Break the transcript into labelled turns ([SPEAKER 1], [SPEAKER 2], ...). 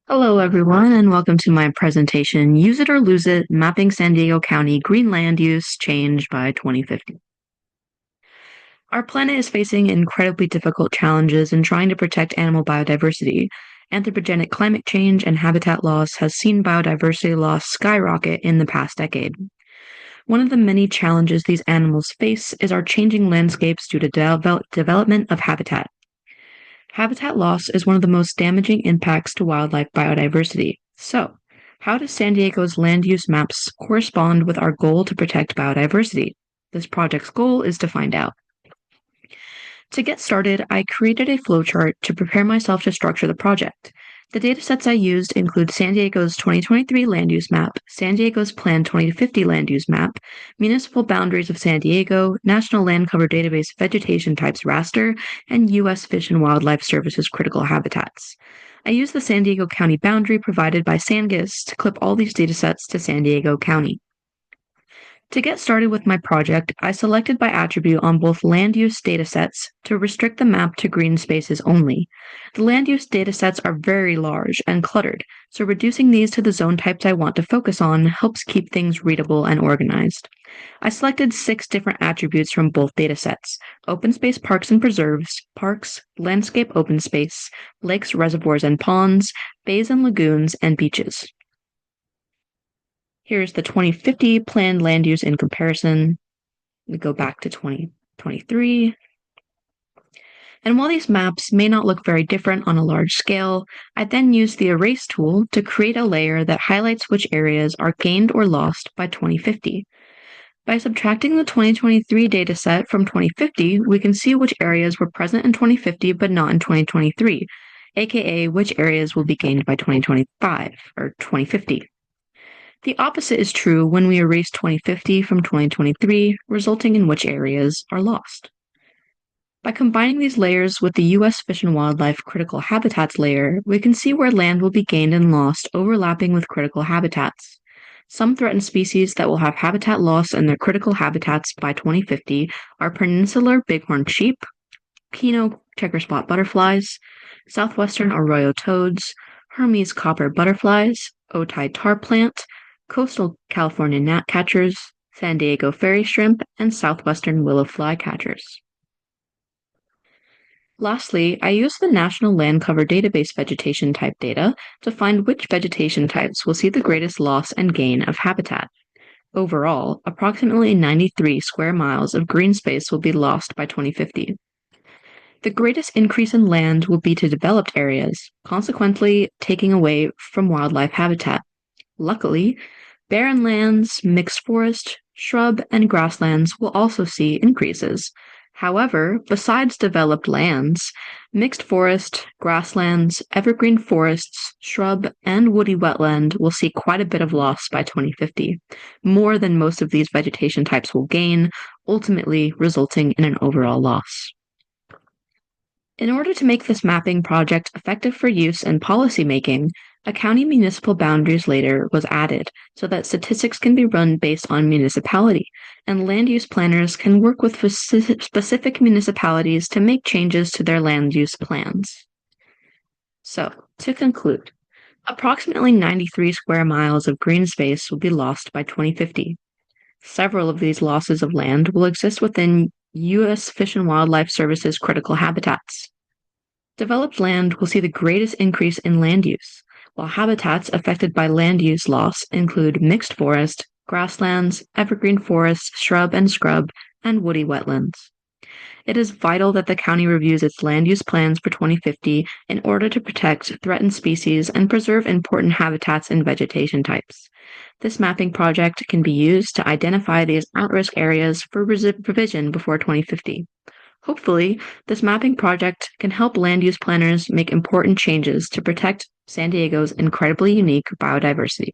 [SPEAKER 1] Hello, everyone, and welcome to my presentation, Use It or Lose It, Mapping San Diego County Green Land Use Change by 2050. Our planet is facing incredibly difficult challenges in trying to protect animal biodiversity. Anthropogenic climate change and habitat loss has seen biodiversity loss skyrocket in the past decade. One of the many challenges these animals face is our changing landscapes due to development of habitat. Habitat loss is one of the most damaging impacts to wildlife biodiversity. So, how does San Diego's land use maps correspond with our goal to protect biodiversity? This project's goal is to find out. To get started, I created a flowchart to prepare myself to structure the project. The datasets I used include San Diego's 2023 land use map, San Diego's Plan 2050 land use map, municipal boundaries of San Diego, National Land Cover Database vegetation types raster, and U.S. Fish and Wildlife Service's critical habitats. I used the San Diego County boundary provided by GISG to clip all these datasets to San Diego County. To get started with my project, I selected by attribute on both land use datasets to restrict the map to green spaces only. The land use datasets are very large and cluttered, so reducing these to the zone types I want to focus on helps keep things readable and organized. I selected 6 different attributes from both datasets: open space parks and preserves, parks, landscape open space, lakes, reservoirs and ponds, bays and lagoons, and beaches. Here's the 2050 planned land use in comparison. We go back to 2023. And while these maps may not look very different on a large scale, I then use the erase tool to create a layer that highlights which areas are gained or lost by 2050. By subtracting the 2023 dataset from 2050, we can see which areas were present in 2050 but not in 2023, aka which areas will be gained by 2025 or 2050. The opposite is true when we erase 2050 from 2023, resulting in which areas are lost. By combining these layers with the U.S. Fish and Wildlife Critical Habitats layer, we can see where land will be gained and lost overlapping with critical habitats. Some threatened species that will have habitat loss in their critical habitats by 2050 are peninsular bighorn sheep, Kino checker spot butterflies, southwestern arroyo toads, Hermes copper butterflies, Otay tar plant, coastal California gnatcatchers, San Diego fairy shrimp, and southwestern willow flycatchers. Lastly, I use the National Land Cover Database vegetation type data to find which vegetation types will see the greatest loss and gain of habitat. Overall, approximately 93 square miles of green space will be lost by 2050. The greatest increase in land will be to developed areas, consequently taking away from wildlife habitat. Luckily, barren lands, mixed forest, shrub, and grasslands will also see increases. However, besides developed lands, mixed forest, grasslands, evergreen forests, shrub, and woody wetland will see quite a bit of loss by 2050, more than most of these vegetation types will gain, ultimately resulting in an overall loss. In order to make this mapping project effective for use in policymaking, a county municipal boundaries layer was added so that statistics can be run based on municipality, and land use planners can work with specific municipalities to make changes to their land use plans. So, to conclude, approximately 93 square miles of green space will be lost by 2050. Several of these losses of land will exist within U.S. Fish and Wildlife Service's critical habitats. Developed land will see the greatest increase in land use, while habitats affected by land use loss include mixed forest, grasslands, evergreen forests, shrub and scrub, and woody wetlands. It is vital that the county reviews its land use plans for 2050 in order to protect threatened species and preserve important habitats and vegetation types. This mapping project can be used to identify these at-risk areas for revision before 2050. Hopefully, this mapping project can help land use planners make important changes to protect San Diego's incredibly unique biodiversity.